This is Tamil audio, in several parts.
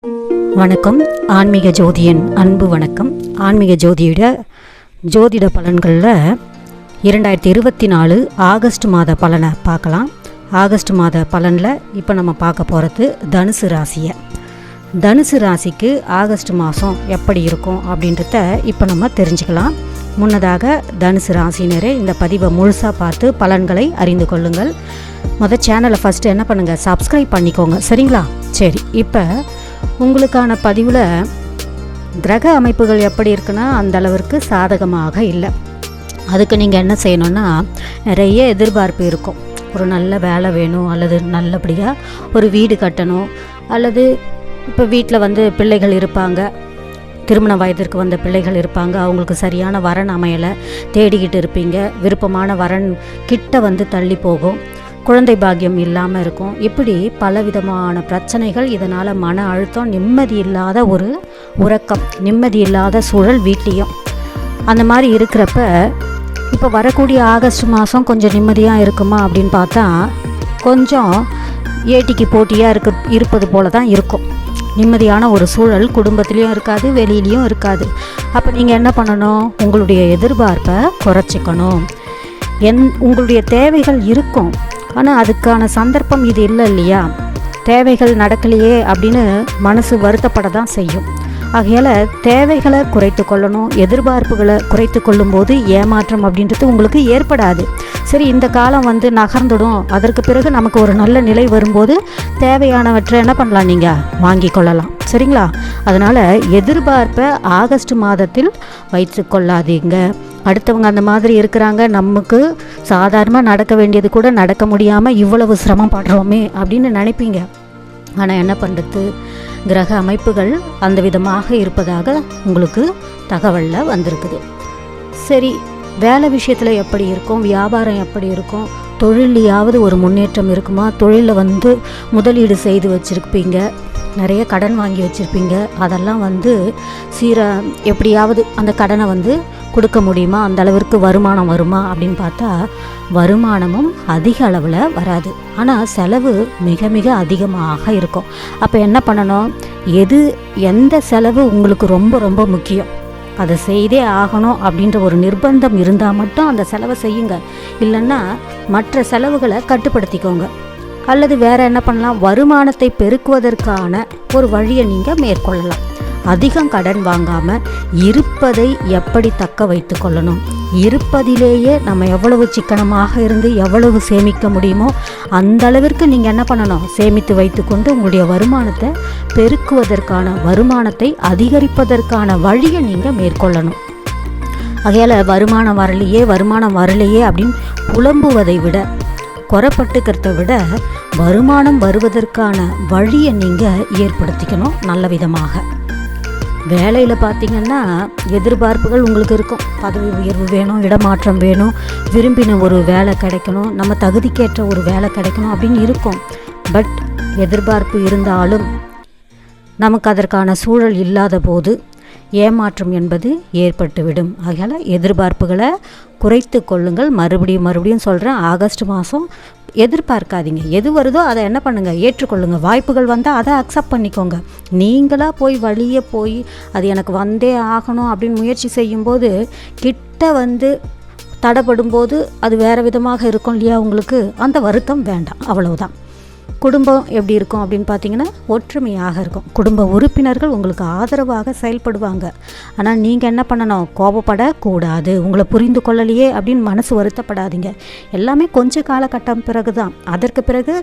வணக்கம். ஆன்மீக ஜோதியின் அன்பு வணக்கம். ஆன்மீக ஜோதிட பலன்களில் 2024 ஆகஸ்ட் மாத பலனை பார்க்கலாம். ஆகஸ்ட் மாத பலனில் இப்போ நம்ம பார்க்க போகிறது தனுசு ராசியை. தனுசு ராசிக்கு ஆகஸ்ட் மாதம் எப்படி இருக்கும் அப்படின்றத இப்போ நம்ம தெரிஞ்சுக்கலாம். முன்னதாக தனுசு ராசினரே இந்த பதிவை முழுசாக பார்த்து பலன்களை அறிந்து கொள்ளுங்கள். சேனலை ஃபஸ்ட்டு என்ன பண்ணுங்கள், சப்ஸ்கிரைப் பண்ணிக்கோங்க, சரிங்களா? சரி, இப்போ உங்களுக்கான பதிவில் கிரக அமைப்புகள் எப்படி இருக்குன்னா அந்த அளவிற்கு சாதகமாக இல்லை. அதுக்கு நீங்கள் என்ன செய்யணுன்னா, நிறைய எதிர்பார்ப்பு இருக்கும். ஒரு நல்ல வேலை வேணும், அல்லது நல்லபடியாக ஒரு வீடு கட்டணும், அல்லது இப்போ வீட்டில் பிள்ளைகள் இருப்பாங்க, திருமண வயதிற்கு வந்த பிள்ளைகள் இருப்பாங்க, அவங்களுக்கு சரியான வரன் அமையலை, தேடிக்கிட்டு இருப்பீங்க. விருப்பமான வரன் கிட்ட தள்ளி போகும், குழந்தை பாக்கியம் இல்லாமல் இருக்கும். இப்படி பலவிதமான பிரச்சனைகள், இதனால் மன அழுத்தம், நிம்மதி இல்லாத ஒரு உறக்கம், நிம்மதி இல்லாத சூழல் வீட்லேயும். அந்த மாதிரி இருக்கிறப்ப இப்போ வரக்கூடிய ஆகஸ்ட் மாதம் கொஞ்சம் நிம்மதியாக இருக்குமா அப்படின்னு பார்த்தா கொஞ்சம் ஏட்டிக்கு போட்டியாக இருப்பது போல தான் இருக்கும். நிம்மதியான ஒரு சூழல் குடும்பத்துலேயும் இருக்காது, வெளியிலையும் இருக்காது. அப்போ நீங்கள் என்ன பண்ணணும், உங்களுடைய எதிர்பார்ப்பை குறைச்சிக்கணும். உங்களுடைய தேவைகள் இருக்கும், ஆனால் அதுக்கான சந்தர்ப்பம் இது இல்லை இல்லையா? தேவைகள் நடக்கலையே அப்படின்னு மனசு வருத்தப்பட தான் செய்யும். ஆகையால் தேவைகளை குறைத்து கொள்ளணும். எதிர்பார்ப்புகளை குறைத்து கொள்ளும்போது ஏமாற்றம் அப்படின்றது உங்களுக்கு ஏற்படாது. சரி, இந்த காலம் நகர்ந்துடும், அதற்கு பிறகு நமக்கு ஒரு நல்ல நிலை வரும்போது தேவையானவற்றை என்ன பண்ணலாம், நீங்கள் வாங்கி கொள்ளலாம், சரிங்களா? அதனால் எதிர்பார்ப்பை ஆகஸ்ட் மாதத்தில் வைத்து கொள்ளாதீங்க. அடுத்தவங்க அந்த மாதிரி இருக்கிறாங்க, நமக்கு சாதாரணமாக நடக்க வேண்டியது கூட நடக்க முடியாமல் இவ்வளவு சிரமப்படுறோமே அப்படின்னு நினைப்பீங்க. ஆனால் என்ன பண்ணுறது, கிரக அமைப்புகள் அந்த விதமாக இருப்பதாக உங்களுக்கு தகவலில் வந்திருக்குது. சரி, வேலை விஷயத்தில் எப்படி இருக்கும், வியாபாரம் எப்படி இருக்கும், தொழிலையாவது ஒரு முன்னேற்றம் இருக்குமா? தொழிலில் முதலீடு செய்து வச்சுருப்பீங்க, நிறைய கடன் வாங்கி வச்சுருப்பீங்க, அதெல்லாம் எப்படியாவது அந்த கடனை கொடுக்க முடியுமா? அந்த அளவிற்கு வருமானம் வருமா அப்படின்னு பார்த்தா வருமானமும் அதிக அளவில் வராது, ஆனால் செலவு மிக மிக அதிகமாக இருக்கும். அப்போ என்ன பண்ணணும், எந்த செலவு உங்களுக்கு ரொம்ப ரொம்ப முக்கியம், அதை செய்தே ஆகணும் அப்படின்ற ஒரு நிர்பந்தம் இருந்தால் மட்டும் அந்த செலவை செய்யுங்க. இல்லைன்னா மற்ற செலவுகளை கட்டுப்படுத்திக்கோங்க. அல்லது வேறு என்ன பண்ணலாம், வருமானத்தை பெருக்குவதற்கான ஒரு வழியை நீங்கள் மேற்கொள்ளலாம். அதிகம் கடன் வாங்காமல் இருப்பதை எப்படி தக்க வைத்து கொள்ளணும், இருப்பதிலேயே நம்ம எவ்வளவு சிக்கனமாக இருந்து எவ்வளவு சேமிக்க முடியுமோ அந்த அளவிற்கு நீங்கள் என்ன பண்ணணும், சேமித்து வைத்து கொண்டு உங்களுடைய வருமானத்தை பெருக்குவதற்கான, வருமானத்தை அதிகரிப்பதற்கான வழியை நீங்கள் மேற்கொள்ளணும். ஆகையால் வருமானம் வரலையே அப்படின்னு புலம்புவதை விட, குறைப்பட்டுக்கிறத விட வருமானம் வருவதற்கான வழியை நீங்கள் ஏற்படுத்திக்கணும். நல்ல விதமாக வேலையில் பார்த்தீங்கன்னா எதிர்பார்ப்புகள் உங்களுக்கு இருக்கும். பதவி உயர்வு வேணும், இடமாற்றம் வேணும், விரும்பின ஒரு வேலை கிடைக்கணும், நம்ம தகுதிக்கேற்ற ஒரு வேலை கிடைக்கணும் அப்படின்னு இருக்கும். பட் எதிர்பார்ப்பு இருந்தாலும் நமக்கு அதற்கான சூழல் இல்லாத போது ஏமாற்றம் என்பது ஏற்பட்டுவிடும். ஆகையால் எதிர்பார்ப்புகளை குறைத்து கொள்ளுங்கள். மறுபடியும் சொல்கிறேன், ஆகஸ்ட் மாதம் எதிர்பார்க்காதீங்க. எது வருதோ அதை என்ன பண்ணுங்கள், ஏற்றுக்கொள்ளுங்கள். வாய்ப்புகள் வந்தால் அதை அக்செப்ட் பண்ணிக்கோங்க. நீங்களாக போய் வழியே போய் அது எனக்கு வந்தே ஆகணும் அப்படின்னு முயற்சி செய்யும்போது கிட்ட தடைப்படும் போது அது வேறு விதமாக இருக்கும் இல்லையா? உங்களுக்கு அந்த வருத்தம் வேண்டாம், அவ்வளவுதான். குடும்பம் எப்படி இருக்கும் அப்படின்னு பார்த்தீங்கன்னா ஒற்றுமையாக இருக்கும். குடும்ப உறுப்பினர்கள் உங்களுக்கு ஆதரவாக செயல்படுவாங்க. ஆனால் நீங்கள் என்ன பண்ணணும், கோபப்படக்கூடாது. உங்களை புரிந்து கொள்ளலையே அப்படின்னு மனசு வருத்தப்படாதீங்க. எல்லாமே கொஞ்ச காலகட்டம் பிறகு தான். அதற்கு பிறகு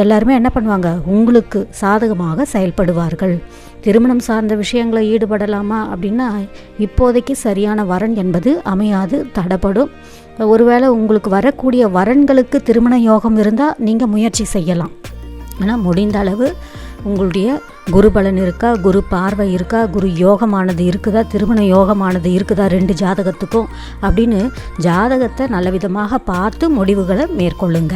எல்லாருமே என்ன பண்ணுவாங்க, உங்களுக்கு சாதகமாக செயல்படுவார்கள். திருமணம் சார்ந்த விஷயங்களை ஈடுபடலாமா அப்படின்னா இப்போதைக்கு சரியான வரன் என்பது அமையாது, தடைப்படும். ஒருவேளை உங்களுக்கு வரக்கூடிய வரன்களுக்கு திருமண யோகம் இருந்தால் நீங்கள் முயற்சி செய்யலாம். ஆனால் முடிந்த அளவு உங்களுடைய குரு பலன் இருக்கா, குரு பார்வை இருக்கா, குரு யோகமானது இருக்குதா, திருமண யோகமானது இருக்குதா 2 ஜாதகத்துக்கும் அப்படின்னு ஜாதகத்தை நல்ல விதமாக பார்த்து முடிவுகளை மேற்கொள்ளுங்க.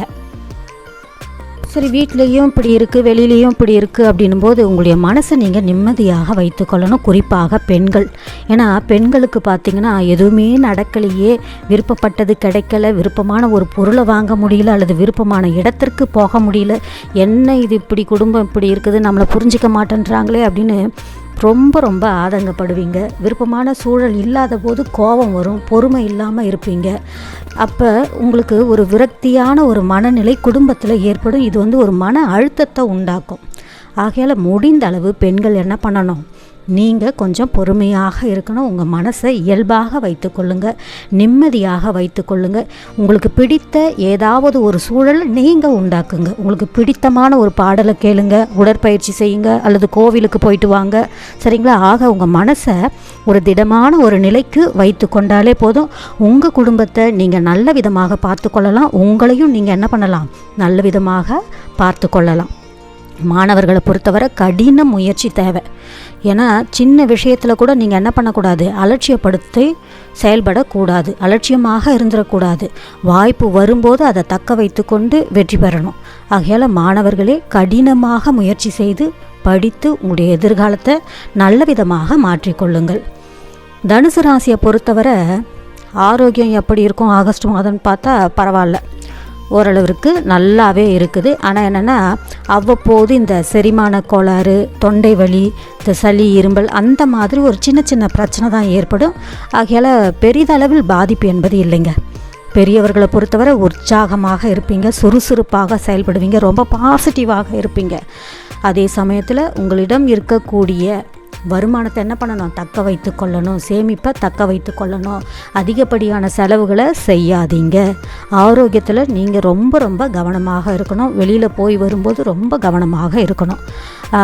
சரி, வீட்லேயும் இப்படி இருக்குது, வெளியிலையும் இப்படி இருக்குது அப்படின்னும் போது உங்களுடைய மனசை நீங்கள் நிம்மதியாக வைத்துக்கொள்ளணும். குறிப்பாக பெண்கள். ஏன்னா பெண்களுக்கு பார்த்திங்கன்னா எதுவுமே நடக்கலையே, விருப்பப்பட்டது கிடைக்கல, விருப்பமான ஒரு பொருளை வாங்க முடியல, அல்லது விருப்பமான இடத்திற்கு போக முடியல, என்ன இது இப்படி குடும்பம் இப்படி இருக்குது, நம்மளை புரிஞ்சிக்க மாட்டேன்றாங்களே அப்படின்னு ரொம்ப ரொம்ப ஆதங்கப்படுவீங்க. விருப்பமான சூழல் இல்லாத போது கோபம் வரும், பொறுமை இல்லாமல் இருப்பீங்க. அப்போ உங்களுக்கு ஒரு விரக்தியான ஒரு மனநிலை குடும்பத்தில் ஏற்படும். இது ஒரு மன அழுத்தத்தை உண்டாக்கும். ஆகையால் முடிந்த அளவு பெண்கள் என்ன பண்ணணும், நீங்கள் கொஞ்சம் பொறுமையாக இருக்கணும். உங்கள் மனசை இயல்பாக வைத்து கொள்ளுங்கள், நிம்மதியாக வைத்து கொள்ளுங்கள். உங்களுக்கு பிடித்த ஏதாவது ஒரு சூழலை நீங்கள் உண்டாக்குங்க. உங்களுக்கு பிடித்தமான ஒரு பாடலை கேளுங்க, உடற்பயிற்சி செய்யுங்க, அல்லது கோவிலுக்கு போயிட்டு வாங்க. சரிங்களா? ஆக உங்கள் மனசை ஒரு திடமான ஒரு நிலைக்கு வைத்து கொண்டாலே போதும். உங்கள் குடும்பத்தை நீங்கள் நல்ல விதமாக பார்த்து கொள்ளலாம். உங்களையும் நீங்கள் என்ன பண்ணலாம், நல்ல விதமாக பார்த்து கொள்ளலாம். மாணவர்களை பொறுத்தவரை கடின முயற்சி தேவை. ஏன்னா சின்ன விஷயத்தில் கூட நீங்கள் என்ன பண்ணக்கூடாது, அலட்சியப்படுத்தி செயல்படக்கூடாது, அலட்சியமாக இருந்துடக்கூடாது. வாய்ப்பு வரும்போது அதை தக்க வைத்து கொண்டு வெற்றி பெறணும். ஆகையால் மாணவர்களே, கடினமாக முயற்சி செய்து படித்து உங்களுடைய எதிர்காலத்தை நல்ல விதமாக மாற்றிக்கொள்ளுங்கள். தனுசு ராசியை பொறுத்தவரை ஆரோக்கியம் எப்படி இருக்கும் ஆகஸ்ட் மாதம்னு பார்த்தா பரவாயில்ல, ஓரளவிற்கு நல்லாவே இருக்குது. ஆனால் என்னென்னா அவ்வப்போது இந்த செரிமான கோளாறு, தொண்டை வலி, இந்த சளி, இரும்பல் அந்த மாதிரி ஒரு சின்ன சின்ன பிரச்சனை தான் ஏற்படும். ஆகையால் பெரிதளவில் பாதிப்பு என்பது இல்லைங்க. பெரியவர்களை பொறுத்தவரை உற்சாகமாக இருப்பீங்க, சுறுசுறுப்பாக செயல்படுவீங்க, ரொம்ப பாசிட்டிவாக இருப்பீங்க. அதே சமயத்தில் உங்களிடம் இருக்கக்கூடிய வருமானத்தை என்ன பண்ணணும், தக்க வைத்து கொள்ளணும். சேமிப்பை தக்க வைத்து கொள்ளணும். அதிகப்படியான செலவுகளை செய்யாதீங்க. ஆரோக்கியத்தில் நீங்கள் ரொம்ப ரொம்ப கவனமாக இருக்கணும். வெளியில் போய் வரும்போது ரொம்ப கவனமாக இருக்கணும்.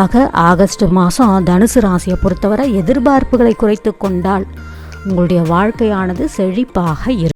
ஆக ஆகஸ்ட் மாதம் தனுசு ராசியை பொறுத்தவரை எதிர்பார்ப்புகளை குறைத்து கொண்டால் உங்களுடைய வாழ்க்கையானது செழிப்பாக இருக்கும்.